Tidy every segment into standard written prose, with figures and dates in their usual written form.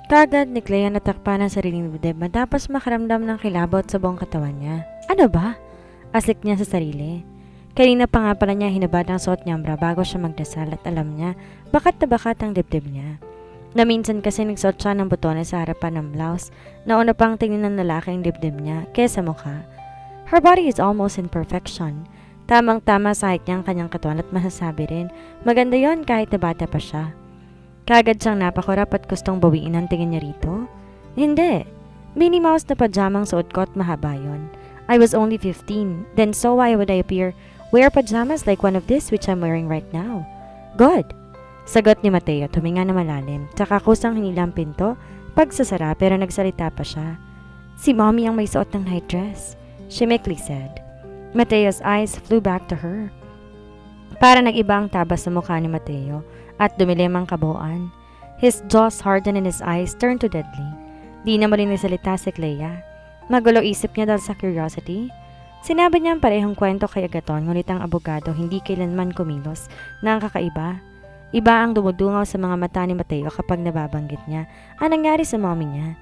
Kaagad ni Clea natakpan ang sariling dibdib matapos makaramdam ng kilabot sa buong katawan niya. Ano ba? Asik niya sa sarili. Kanina pa nga pala niya hinabad ang suot niyang bra bago siya magdasal at alam niya bakat na bakat ang dibdib niya. Na minsan kasi nagsuot siya ng botones sa harapan ng blouse na una pang tingin ng lalaki ang dibdib niya kesa mukha. Her body is almost in perfection. Tamang-tama sa height niya ang kanyang katawan at masasabi rin maganda yon kahit na bata pa siya. Kagad siyang napakurap at gustong bawiin ang tingin niya rito. Hindi. Minnie Mouse na pajamang suot ko at mahaba yon. I was only 15, then so why would I wear pajamas like one of this which I'm wearing right now? Good. Sagot ni Mateo, tuminga na malalim. Tsaka kusang hinilang pinto, pagsasara pero nagsalita pa siya. Si Mommy ang may suot ng night dress, she meekly said. Mateo's eyes flew back to her. Para nag-iba ang tabas sa mukha ni Mateo at dumilim ang kabuuan. His jaws hardened and his eyes turned to deadly. Di na muli nagsalita si Clea. Magulo isip niya dahil sa curiosity. Sinabi niya ang parehong kwento kay Agaton ngunit ang abogado hindi kailanman kumilos na ang kakaiba. Iba ang dumudungaw sa mga mata ni Mateo kapag nababanggit niya ang nangyari sa mommy niya.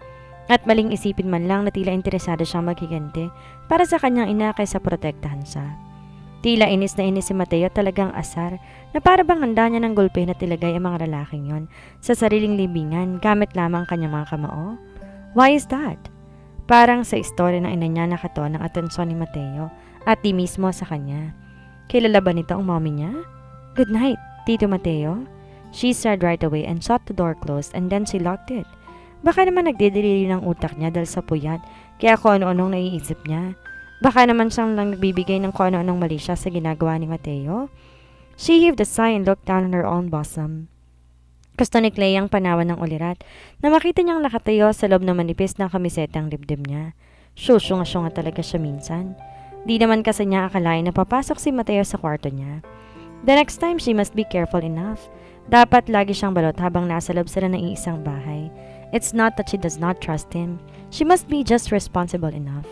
At maling isipin man lang na tila interesado siyang maghiganti para sa kanyang ina kaysa protektahan siya. Tila inis na inis si Mateo talagang asar na para bang handa niya ng gulpe na tilagay ang mga lalaking yon sa sariling libingan gamit lamang kanyang mga kamao. Why is that? Parang sa istorya ng ina niya nakatuon ang atensyon ni Mateo at di mismo sa kanya. Kilala ba nito ang mommy niya? Good night, Tito Mateo. She said right away and shut the door closed and then she locked it. Baka naman nagdidilili ng utak niya dahil sa puyat kaya kung ano-anong naiisip niya. Baka naman siyang lang nagbibigay ng kung ano-anong mali siya sa ginagawa ni Mateo. She heaved a sigh and looked down on her own bosom. Gusto ni Clea ang panawan ng ulirat na makita niyang nakatayo sa loob ng manipis ng kamiseta ang dibdib niya. Syunga-syunga talaga siya minsan. Di naman kasi niya akalain na papasok si Mateo sa kwarto niya. The next time she must be careful enough. Dapat lagi siyang balot habang nasa loob sila ng iisang bahay. It's not that she does not trust him. She must be just responsible enough.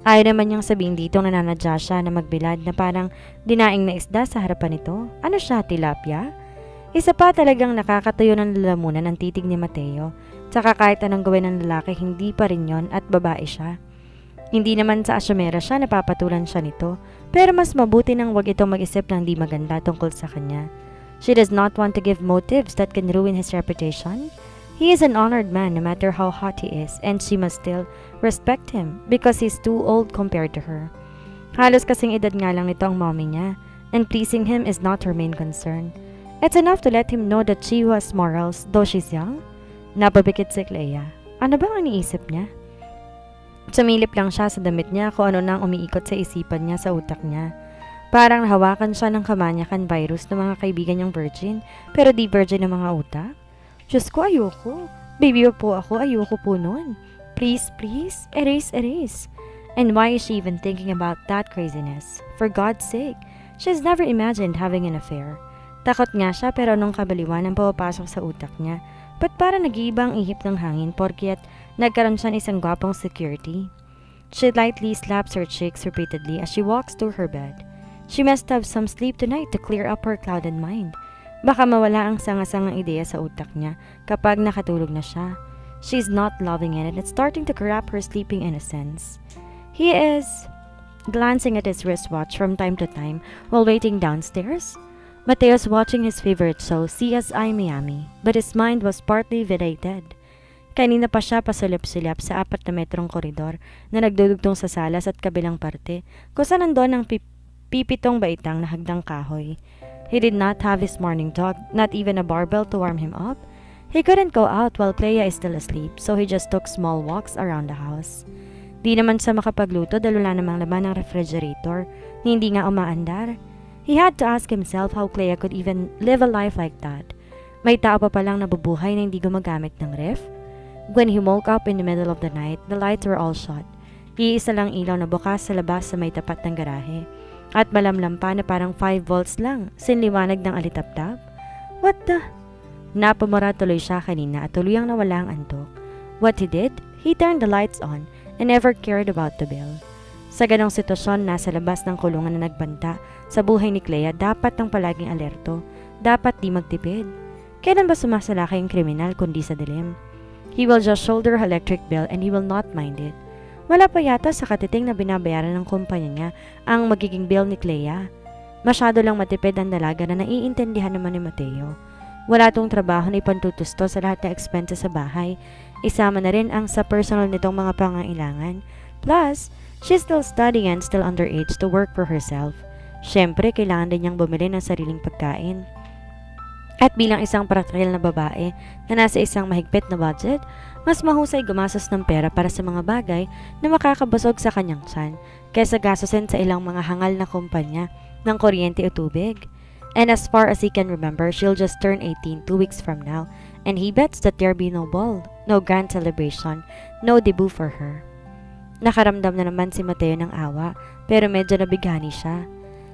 Ayaw naman niyang sabihin dito nananadya siya na magbilad na parang dinaing na isda sa harapan nito. Ano siya, tilapia? Isa pa talagang nakakatayo ng lalamunan ang titig ni Mateo. Tsaka kahit anong gawin ng lalaki, hindi pa rin yon at babae siya. Hindi naman sa asyomera siya napapatulan siya nito, pero mas mabuti nang wag itong mag-isip ng di maganda tungkol sa kanya. She does not want to give motives that can ruin his reputation. He is an honored man no matter how hot he is, and she must still respect him because he's too old compared to her. Halos kasing edad nga lang nito ang mommy niya, and pleasing him is not her main concern. It's enough to let him know that she has morals, though she's young. Napabikit si Clea. Ano bang iniisip niya? Sumilip lang siya sa damit niya kung ano nang umiikot sa isipan niya sa utak niya. Parang nahawakan siya ng kamanyakan virus ng mga kaibigan niyang virgin, pero di virgin ng mga utak. Diyos ko, ayoko. Baby po ako, ayoko po nun. Please, please, erase. And why is she even thinking about that craziness? For God's sake, she's never imagined having an affair. Takot nga siya pero nung kabaliwan ang pumapasok sa utak niya, ba't para nag-iibang ihip ng hangin porket nagkaroon siya ng isang gwapong security? She lightly slaps her cheeks repeatedly as she walks to her bed. She must have some sleep tonight to clear up her clouded mind. Baka mawala ang sanga-sangang ideya sa utak niya kapag nakatulog na siya. She's not loving it and it's starting to corrupt her sleeping innocence. He is glancing at his wristwatch from time to time while waiting downstairs. Mateo's watching his favorite show, CSI Miami, but his mind was partly vidated. Kanina pa siya pasulip-sulap sa 4 na metrong koridor na nagdudugtong sa salas at kabilang parte kung saan nandun ang pipitong baitang na hagdang kahoy. He did not have his morning dog, not even a barbell to warm him up. He couldn't go out while Clea is still asleep, so he just took small walks around the house. Di naman siya makapagluto dahil wala namang laman ng refrigerator, hindi nga umaandar. He had to ask himself how Clea could even live a life like that. May tao pa palang nabubuhay na hindi gumagamit ng ref? When he woke up in the middle of the night, the lights were all shut. Iisa lang ilaw na bukas sa labas sa may tapat ng garahe. At malamlam pa na parang 5 volts lang, sinliwanag ng alitap-tap. What the? Napamura tuloy siya kanina at tuluyang nawala ang antok. What he did? He turned the lights on and never cared about the bill. Sa ganong sitwasyon, nasa labas ng kulungan na nagbanta sa buhay ni Clea, dapat ng palaging alerto, dapat di magtipid. Kailan ba sumasalakay ang kriminal kundi sa dilim? He will just shoulder her electric bill and he will not mind it. Wala pa yata sa katiting na binabayaran ng kumpanya niya ang magiging bill ni Clea. Masyado lang matipid ang dalaga na naiintindihan naman ni Mateo. Wala tong trabaho na ipantutusto sa lahat ng expenses sa bahay. Isama na rin ang sa personal nitong mga pangangailangan. Plus, she's still studying and still underage to work for herself. Siyempre, kailangan din niyang bumili ng sariling pagkain. At bilang isang praktikal na babae na nasa isang mahigpit na budget, mas mahusay gumastos ng pera para sa mga bagay na makakabusog sa kanyang tiyan kaysa gastusin sa ilang mga hangal na kumpanya ng kuryente o tubig. And as far as he can remember, she'll just turn 18 2 weeks from now, and he bets that there'll be no ball, no grand celebration, no debut for her. Nakaramdam na naman si Mateo ng awa, pero medyo nabighani siya.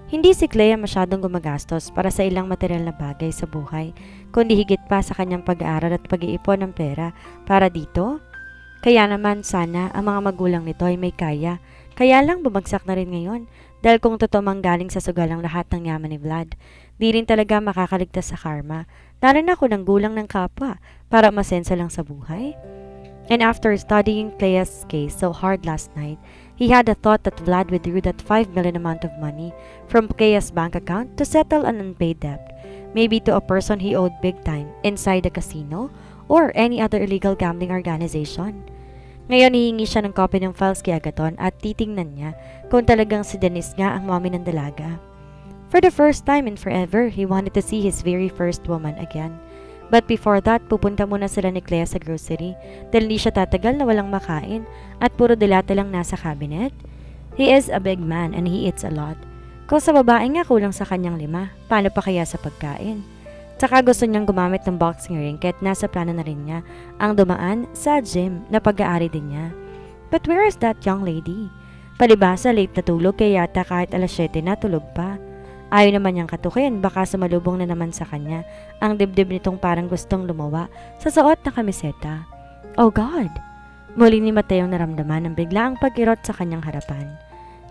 Hindi si Clea masyadong gumagastos para sa ilang material na bagay sa buhay, kundi higit pa sa kanyang pag-aaral at pag-iipon ng pera para dito. Kaya naman sana ang mga magulang nito ay may kaya, kaya lang bumagsak na rin ngayon, dahil kung totoo mang galing sa sugal ang lahat ng yaman ni Vlad, di rin talaga makakaligtas sa karma, lalo na kung ng gulang ng kapwa para masensa lang sa buhay. And after studying Clea's case so hard last night, he had a thought that Vlad withdrew that 5 million amount of money from Clea's bank account to settle an unpaid debt, maybe to a person he owed big time inside a casino or any other illegal gambling organization. Ngayon hihingi siya ng copy ng files kay Agaton at titingnan niya kung talagang si Denise nga ang mommy ng dalaga. For the first time in forever, he wanted to see his very first woman again. But before that, pupunta muna sila ni Clea sa grocery dahil hindi siya tatagal na walang makain at puro dilata lang nasa cabinet. He is a big man and he eats a lot. Kung sa babae nga kulang sa kanyang 5, paano pa kaya sa pagkain? Tsaka gusto niyang gumamit ng boxing ring kahit nasa plano na rin niya ang dumaan sa gym na pag-aari din niya. But where is that young lady? Palibasa late na tulog kaya yata kahit alas 7 na tulog pa. Ayaw naman niyang katukin, baka sumalubong na naman sa kanya ang dibdib nitong parang gustong lumawa sa suot na kamiseta. Oh God! Muli ni Mateo naramdaman ng biglaang pag-irot sa kanyang harapan.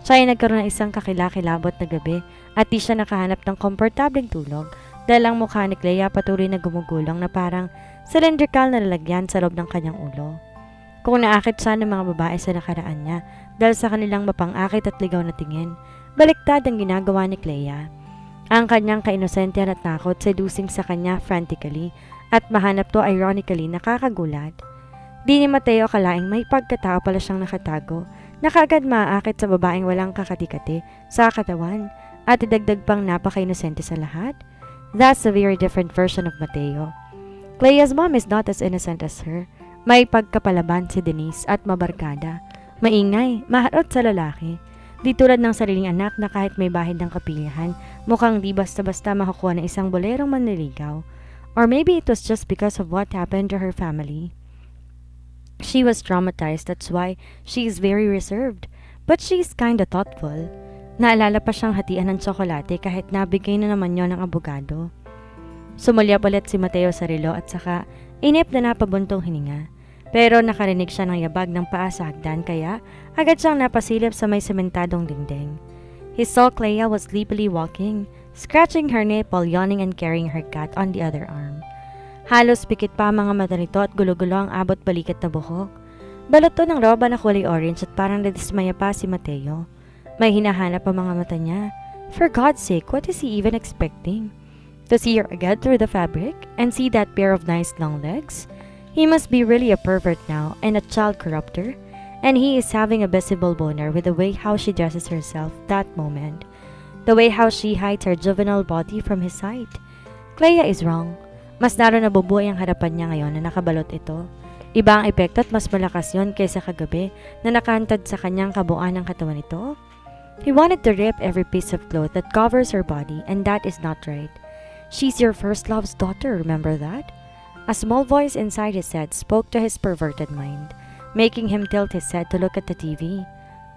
Siya ay nagkaroon ng isang kakilakilabot na gabi at di siya nakahanap ng komportableng tulog dahil ang mukha ni Clea patuloy na gumugulong na parang cylindrical na lalagyan sa loob ng kanyang ulo. Kung naakit siya ng mga babae sa nakaraan niya dahil sa kanilang mapang-akit at ligaw na tingin, baliktad ang ginagawa ni Clea. Ang kanyang kainosente at takot seducing sa kanya frantically at mahanap to ironically nakakagulat. Di ni Mateo kalaing may pagkatao pala siyang nakatago na kaagad maaakit sa babaeng walang kakatikati sa katawan at idagdag pang napaka-inosente sa lahat. That's a very different version of Mateo. Clea's mom is not as innocent as her. May pagkapalaban si Denise at mabarkada. Maingay, maharot sa lalaki. Di tulad ng sariling anak na kahit may bahid ng kapilihan, mukhang di basta-basta makakuha ng isang bolerong manliligaw. Or maybe it was just because of what happened to her family. She was traumatized, that's why she is very reserved. But she's kinda thoughtful. Naalala pa siyang hatian ng tsokolate kahit nabigay na naman yon ng abogado. Sumulyap ulit si Mateo sa relo at saka inip na napabuntong hininga. Pero nakarinig siya ng yabag ng paa sa hagdan kaya agad siyang napasilip sa may sementadong dingding. He saw Clea was sleepily walking, scratching her nape while yawning and carrying her cat on the other arm. Halos pikit pa ang mga mata nito at gulo-gulo ang abot balikat na buhok. Balot to ng roba na kulay orange at parang nadismaya pa si Mateo. May hinahanap ang mga mata niya. For God's sake, what is he even expecting? To see her again through the fabric and see that pair of nice long legs? He must be really a pervert now and a child corrupter. And he is having a visible boner with the way how she dresses herself that moment. The way how she hides her juvenile body from his sight. Clea is wrong. Mas lalo nabubuhay ang harapan niya ngayon na nakabalot ito. Iba ang epekto at mas malakas yon kaysa kagabi na nakahantad sa kanyang kabuuan ng katawan nito. He wanted to rip every piece of cloth that covers her body, and that is not right. She's your first love's daughter, remember that? A small voice inside his head spoke to his perverted mind, making him tilt his head to look at the TV.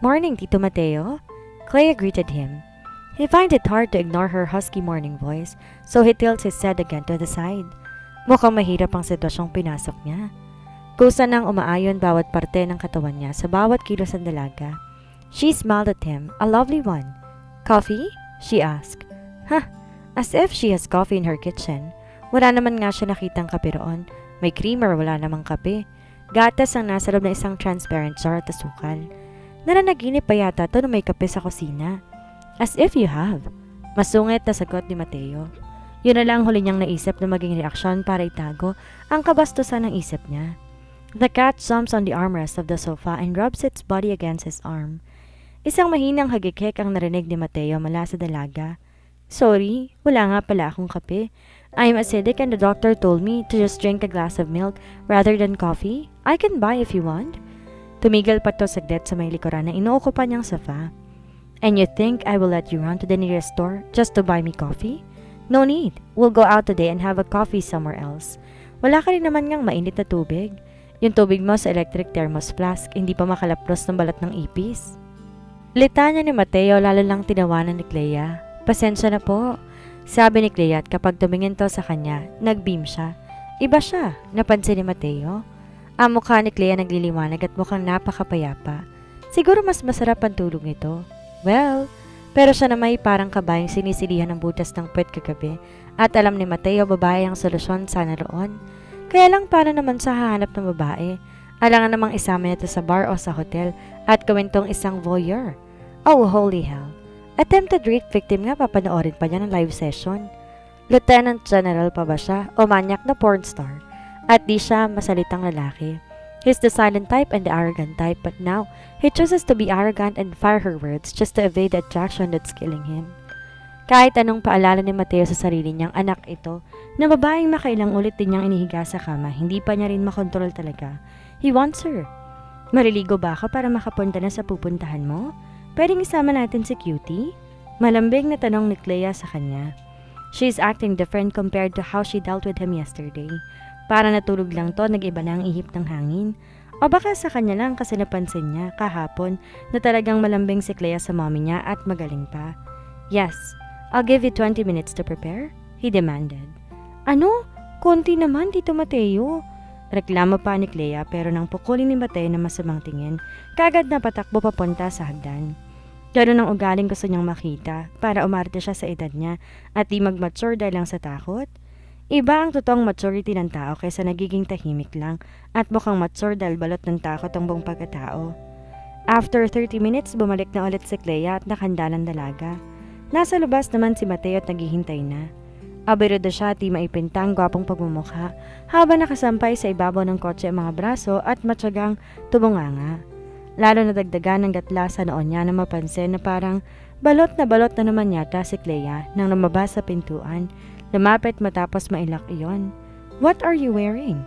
Morning, Tito Mateo. Clea greeted him. He finds it hard to ignore her husky morning voice, so he tilts his head again to the side. Mukhang mahirap ang sitwasyong pinasok niya. Kusa nang umaayon bawat parte ng katawan niya sa bawat kilos ng dalaga. She smiled at him, a lovely one. Coffee? She asked. Huh, as if she has coffee in her kitchen. Wala naman nga siya nakitang kape roon. May creamer, wala namang kape. Gatas ang nasa loob ng isang transparent jar at asukal. Nananaginip pa yata to na may kape sa kusina. As if you have. Masungit na sagot ni Mateo. Yun na lang huli niyang naisip na maging reaksyon para itago ang kabastusan ng isip niya. The cat jumps on the armrest of the sofa and rubs its body against his arm. Isang mahinang hagikik ang narinig ni Mateo mula sa dalaga. Sorry, wala nga pala akong kape. I'm acidic and the doctor told me to just drink a glass of milk rather than coffee. I can buy if you want. Tumigil pa to saglit sa may likuran na inuukupan niyang sofa. And you think I will let you run to the nearest store just to buy me coffee? No need. We'll go out today and have a coffee somewhere else. Wala ka rin naman ngang mainit na tubig. Yung tubig mo sa electric thermos flask, hindi pa makalapros ng balat ng ipis. Litanya ni Mateo lalo lang tinawanan ni Clea. Pasensya na po. Sabi ni Clea at kapag tumingin to sa kanya, nag-beam siya. Iba siya, napansin ni Mateo. Ang mukha ni Clea nagliliwanag at mukhang napakapayapa. Siguro mas masarap ang tulog nito. Well, pero siya na may parang kabayang sinisilihan ng butas ng puwet kagabi at alam ni Mateo babae ang solusyon sana roon. Kaya lang paano naman sa hahanap ng babae? Alangan namang isama nito sa bar o sa hotel at gawin tong isang voyeur. Oh, holy hell. Attempted rape victim nga papanoorin pa niya ng live session. Lieutenant General pa ba siya o manyak na porn star? At di siya masalitang lalaki. He's the silent type and the arrogant type, but now he chooses to be arrogant and fire her words just to evade the attraction that's killing him. Kahit anong paalala ni Mateo sa sarili niyang anak ito, na babaeng makailang ulit din niyang inihiga sa kama, hindi pa niya rin makontrol talaga. He wants her. Maliligo ba ako para makapunta na sa pupuntahan mo? Pwedeng isama natin si Cutie? Malambing na tanong ni Clea sa kanya. She's acting different compared to how she dealt with him yesterday. Para natulog lang to, nag-iba na ang ihip ng hangin. O baka sa kanya lang kasi napansin niya kahapon na talagang malambing si Clea sa mommy niya at magaling pa. Yes, I'll give you 20 minutes to prepare, he demanded. Ano? Konti naman, Tito Mateo. Reklamo pa ni Clea pero nang pukulin ni Mateo na masamang tingin, kagad na patakbo papunta sa hagdan. Ganun ang ugaling gusto niyang makita para umarte siya sa edad niya at di mag-mature dahil lang sa takot. Iba ang totoong maturity ng tao kaysa nagiging tahimik lang at mukhang mature dahil balot ng takot ang buong pagkatao. After 30 minutes, bumalik na ulit si Clea at nakahanda ng dalaga. Nasa labas naman si Mateo at naghihintay na. Abirudo siya at di maipintang gwapong pagmumukha habang nakasampay sa ibabaw ng kotse ang mga braso at matyagang tubunganga. Lalo na dagdagan ng gatla sa noon niya na mapansin na parang balot na naman yata si Clea nang lumabas sa pintuan. Lumapit matapos mailak iyon. What are you wearing?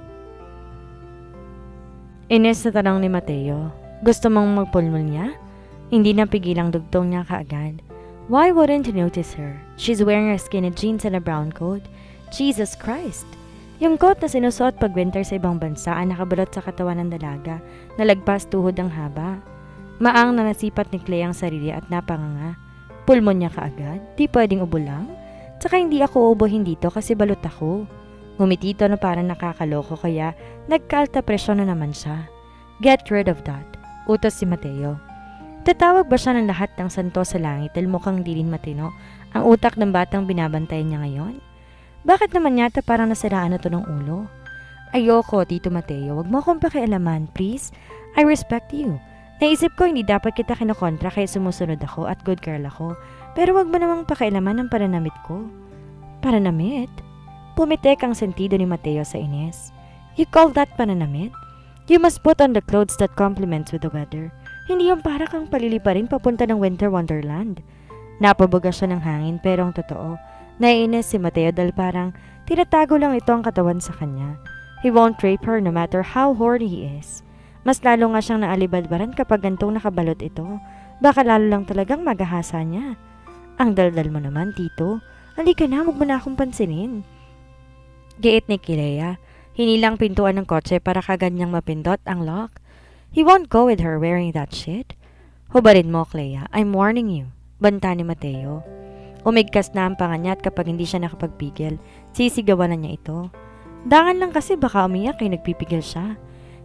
Ines na tanong ni Mateo. Gusto mong magpulmul niya? Hindi na pigilang dugtong niya kaagad. Why wouldn't you notice her? She's wearing a skinny jeans and a brown coat. Jesus Christ! Yung coat na sinusuot pag winter sa ibang bansa ay nakabalot sa katawan ng dalaga na lagpas tuhod ang haba. Maang na nasipat ni Clea ang sarili at napanganga. Pulmon niya kaagad? Di pwedeng ubo lang? Tsaka hindi ako ubohin dito kasi balot ako. Ngumiti ito na parang nakakaloko kaya nagkalta presyon na naman siya. Get rid of that, utos si Mateo. Tatawag ba siya ng lahat ng santo sa langit dahil mukhang di rin matino ang utak ng batang binabantayan niya ngayon? Bakit naman yata parang nasiraan na to ng ulo? Ayoko, Tito Mateo, wag mo akong pakialaman, please. I respect you. Naisip ko hindi dapat kita kinokontra kaya sumusunod ako at good girl ako. Pero wag mo namang pakialaman ang pananamit ko. Pananamit? Pumitek ang sentido ni Mateo sa Ines. You call that pananamit? You must put on the clothes that complements with the weather. Hindi yung para kang paliliparin papunta ng winter wonderland. Napabuga siya ng hangin pero ang totoo, naiinis si Mateo dahil parang tinatago lang ito ang katawan sa kanya. He won't rape her no matter how horny he is. Mas lalo nga siyang naalibadbaran kapag gantong nakabalot ito. Baka lalo lang talagang magahasa niya. Ang daldal mo naman, Tito. Halika na, huwag mo na akong pansinin. Giit ni Clea. Hinilang pintuan ng kotse para kaganyang mapindot ang lock. He won't go with her wearing that shit. Hubarin mo, Clea. I'm warning you. Banta ni Mateo. Umigkas na ang panga niya at kapag hindi siya nakapagpigil, sisigawan na niya ito. Dangan lang kasi baka umiyak ay nagpipigil siya.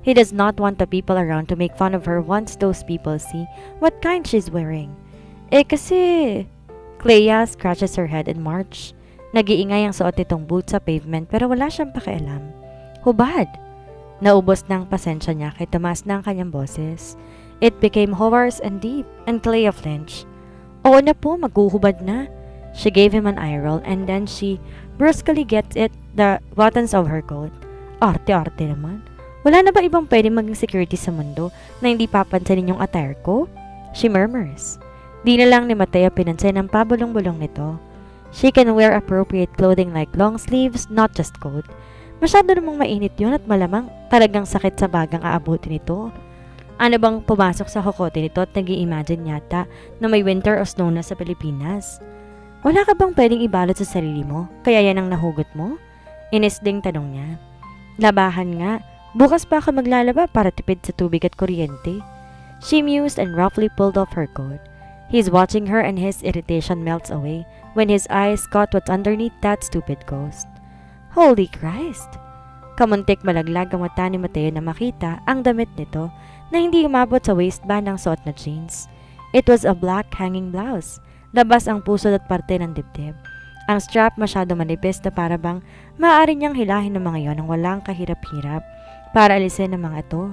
He does not want the people around to make fun of her once those people see what kind she's wearing. Kasi... Clea scratches her head in March. Nag-iingay ang suot nitong boot sa pavement pero wala siyang pakialam. Hubad! Naubos ng pasensya niya kay tumaas ng kanyang boses. It became hoarse and deep, and Clea flinched. Oo na po, maghuhubad na. She gave him an eye roll and then she brusquely gets it the buttons of her coat. Arte-arte naman. Wala na ba ibang pwede maging security sa mundo na hindi papansinin yung attire ko? She murmurs. Di na lang ni Mateo pinansin ang pabulong-bulong nito. She can wear appropriate clothing like long sleeves, not just coat. Masyado namang mainit yun at malamang talagang sakit sa bagang aabutin nito. Ano bang pumasok sa kokote nito at nag-i-imagine yata na may winter o snow na sa Pilipinas? Wala ka bang pwedeng ibalot sa sarili mo, kaya yan ang nahugot mo? Inisding tanong niya. Labahan nga, bukas pa ako maglalaba para tipid sa tubig at kuryente. She mused and roughly pulled off her coat. He's watching her and his irritation melts away when his eyes caught what's underneath that stupid ghost. Holy Christ! Kamuntik malaglag ang mata ni Mateo na makita ang damit nito na hindi umabot sa waistband ng suot na jeans. It was a black hanging blouse. Labas ang puso at parte ng dibdib. Ang strap masyado manipis na para bang maaari niyang hilahin ng mga yon ng walang kahirap-hirap para alisin ang mga ito.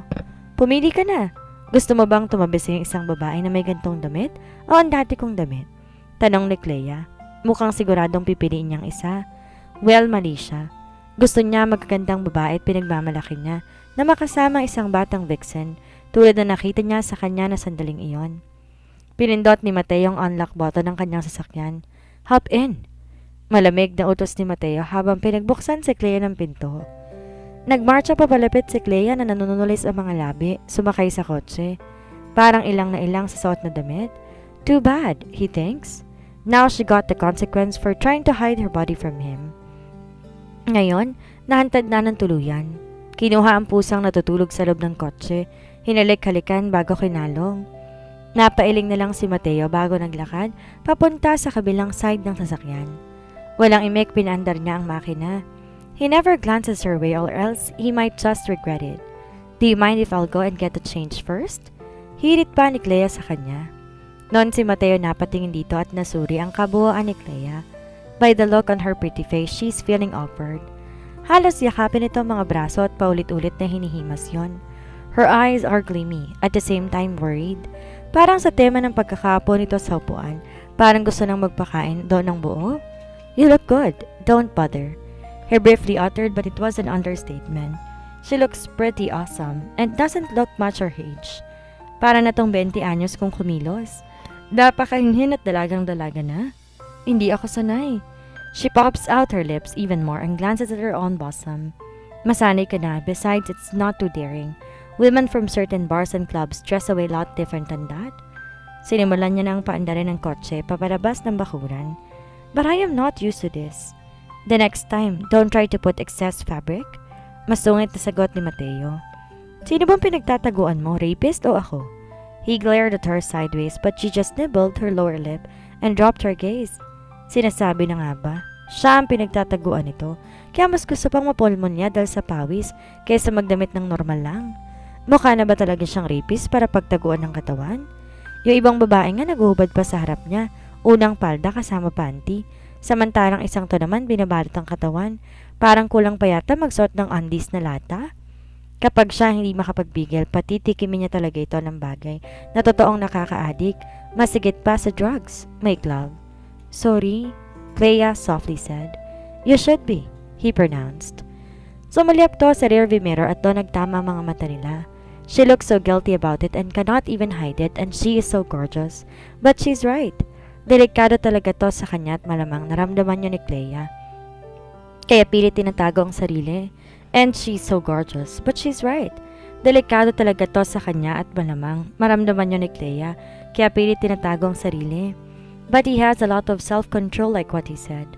Pumili ka na. Gusto mo bang tumabi sa isang babae na may gantong damit o ang dati kong damit? Tanong ni Clea. Mukhang siguradong pipiliin niyang isa. Well, mali siya. Gusto niya magagandang babae at pinagmamalaki niya na makasama isang batang vixen tulad na nakita niya sa kanya na sandaling iyon. Pinindot ni Mateo ang unlock button ng kanyang sasakyan. Hop in! Malamig na utos ni Mateo habang pinagbuksan si Clea ng pinto. Nagmarcha pa palapit si Clea na nanunulis ang mga labi, sumakay sa kotse. Parang ilang na ilang sa suot na damit. Too bad, he thinks. Now she got the consequence for trying to hide her body from him. Ngayon, nahantad na ng tuluyan. Kinuha ang pusang natutulog sa loob ng kotse, hinalik-halikan bago kinalong. Napailing na lang si Mateo bago naglakad, papunta sa kabilang side ng sasakyan. Walang imik pinaandar niya ang makina. He never glances her way or else he might just regret it. Do you mind if I'll go and get the change first? Hirit pa ni Clea sa kanya. Noon si Mateo napatingin dito at nasuri ang kabuuan ni Clea. By the look on her pretty face, she's feeling awkward. Halos yakapin ito ang mga braso at paulit-ulit na hinihimas yon. Her eyes are gleamy, at the same time worried. Parang sa tema ng pagkakapo nito sa upuan, parang gusto nang magpakain doon ng buo. You look good, don't bother. He briefly uttered but it was an understatement. She looks pretty awesome and doesn't look much her age. Para na tong 20 anyos kung kumilos. Napakahinhin at dalagang-dalaga na. Hindi ako sanay. She pops out her lips even more and glances at her own bosom. Masanay ka na, besides it's not too daring. Women from certain bars and clubs dress a lot different than that. Sinimulan niya na ang paandarin ng kotse papalabas ng bakuran. But I am not used to this. The next time, don't try to put excess fabric. Masungit na sagot ni Mateo. Sino bang pinagtataguan mo, rapist o ako? He glared at her sideways but she just nibbled her lower lip and dropped her gaze. Sinasabi na nga ba? Siya ang pinagtataguan nito, kaya mas gusto pang mapulmonya dahil sa pawis kaysa magdamit ng normal lang. Mukha na ba talaga siyang rapist para pagtaguan ng katawan? Yung ibang babae nga naguhubad pa sa harap niya, unang palda kasama panty, samantalang isang to naman binabalot ang katawan, parang kulang pa yata magsuot ng undies na lata. Kapag siya hindi makapagbigil, patitikimin niya talaga ito ng bagay na totoong nakaka-addict, masigit pa sa drugs. Make love. Sorry, Clea softly said. You should be, he pronounced. Sumulyap to sa rearview mirror at doon nagtama mga mata nila. She looks so guilty about it and cannot even hide it and she is so gorgeous. But she's right. Delikado talaga to sa kanya at malamang naramdaman niya ni Clea. Kaya pilit tinatago ang sarili. And she's so gorgeous, but she's right. Delikado talaga to sa kanya at malamang maramdaman niya ni Clea. Kaya pilit tinatago ang sarili. But he has a lot of self-control like what he said.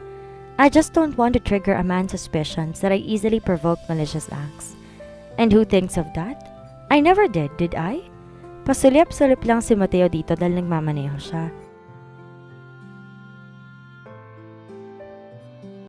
I just don't want to trigger a man's suspicions that I easily provoke malicious acts. And who thinks of that? I never did I? Pasulyap-sulip lang si Mateo dito dahil nagmamaneho siya.